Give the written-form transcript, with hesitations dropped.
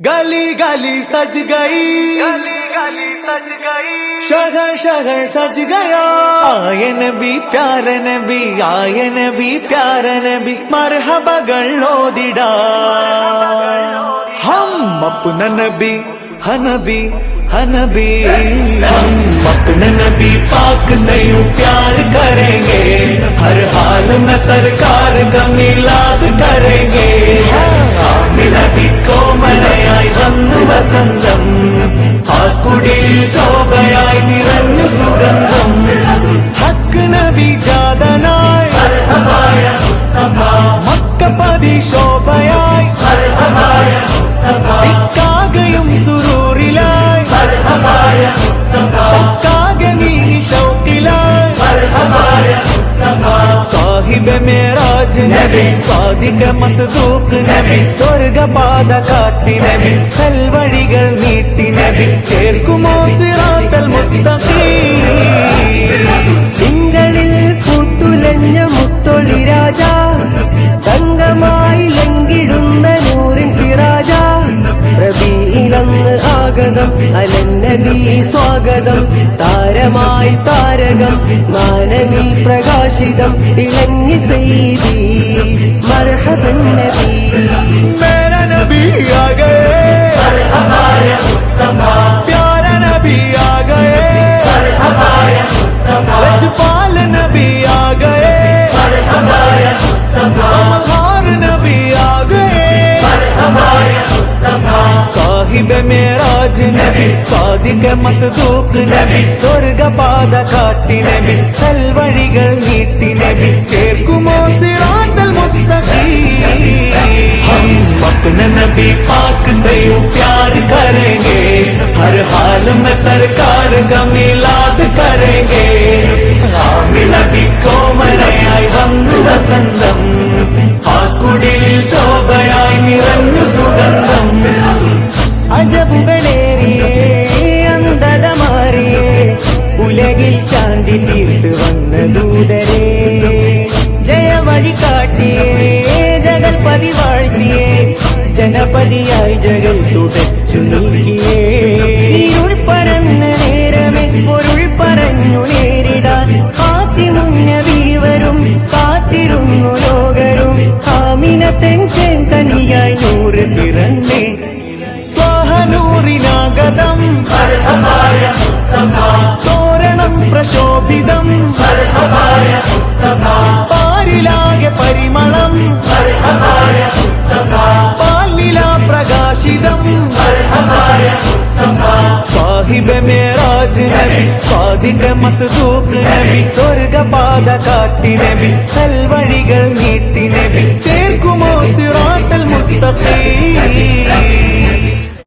गली गली सज गई, गली गली सज गई, शहर शहर सज गया। आए नबी प्यारे नबी, आए नबी प्यारे नबी, मरहबകൾ ഓതിടാ। हम अपना नबी हनबी हनबी, हम अपने नबी पाक से यूं प्यार करेंगे, हर हाल में सरकार का मिलाद करेंगे। നബി കോമലയായി വന്നു വസന്തം, ആ കുടിൽ ശോഭയായി നിറഞ്ഞു സുഗന്ധം। ഹക്ക് നബി ജാതനായി മക്കപതി ശോഭയായി, ഇക്കാകയും സുരൂറിലായി, ശക്കാകെ നീ ശൗക്കിലായി। സാഹിബ് മേറാജ് നബി, സാദിഖ് മസ്ദൂഖ് നബി, സ്വർഗപാത കാട്ടി നബി, സൽവഴികൾ നീട്ടി നബി, ചേർക്കുമോ സിറാത്തൽ മുസ്തഖീം। തിങ്കളിൽ പൂത്തുലഞ്ഞ മുത്തൊളി രാജ, തങ്കമായി ലങ്കിടുന്ന നൂറിൻ സിറാജ, റബീഇലന്ന് ആഗതം അലന്നബി സ്വാഗതം, താരമായി താരകം മാനവിൽ പ്രകാശിതം, തിളങ്ങി സയ്യിദി മർഹബൻ നബി। മേരാ നബി ആ ഗയേ, പ്യാരാ നബി ആ ഗയേ, ലജ്പാൽ നബി ആ ഗയേ, മഹാർ നബി ആ ഗയേ। സാഹിബ് മേറാജ് നബി, സാദിഖ് മസ്ദൂഖ് നബി, സ്വർഗപാത കാട്ടി നബി, സൽവഴികൾ നീട്ടി നബി, ചേർക്കുമോ സിറാത്തൽ മുസ്തഖീം। हम अपने नबी पाक से यूं प्यार करेंगे, हर हाल में सरकार का मिलाद करेंगे। നബി കോമലയായി വന്നു വസന്തം, ആ കുടിൽ ശോഭയായി നിറഞ്ഞു സുഗന്ധം। അജബുകളേറിയേ അന്ധത മാറിയേ, ഉലകിൽ ശാന്തി തീർത്ത് വന്ന ദൂതരേ, ജയവഴി കാട്ടിയേ ജഗൽപതി വാഴ്ത്തിയേ, ജനപതിയായി ജഗൽ തുടച്ചു നീക്കിയേ। ഇരുൾ പരന്ന നേരമേ പൊരുൾ പറഞ്ഞു നേരിടാൻ, ആത്തിമുന്നബി വരും കാത്തിരുന്നു ലോകരും, ആമിനത്തെൻ തേൻ കനിയായി നൂറ് പിറന്നേ। നൂറിനാഗതം തോരണം പ്രശോഭിതം, പാരിലാകെ പരിമളം, പാലില പ്രകാശിതം। സാഹിബ് മേറാജ് നബി, സാദിഖ് മസ്ദൂഖ് നബി, സ്വർഗപാത കാട്ടി നബി, സൽവഴികൾ നീട്ടി നബി,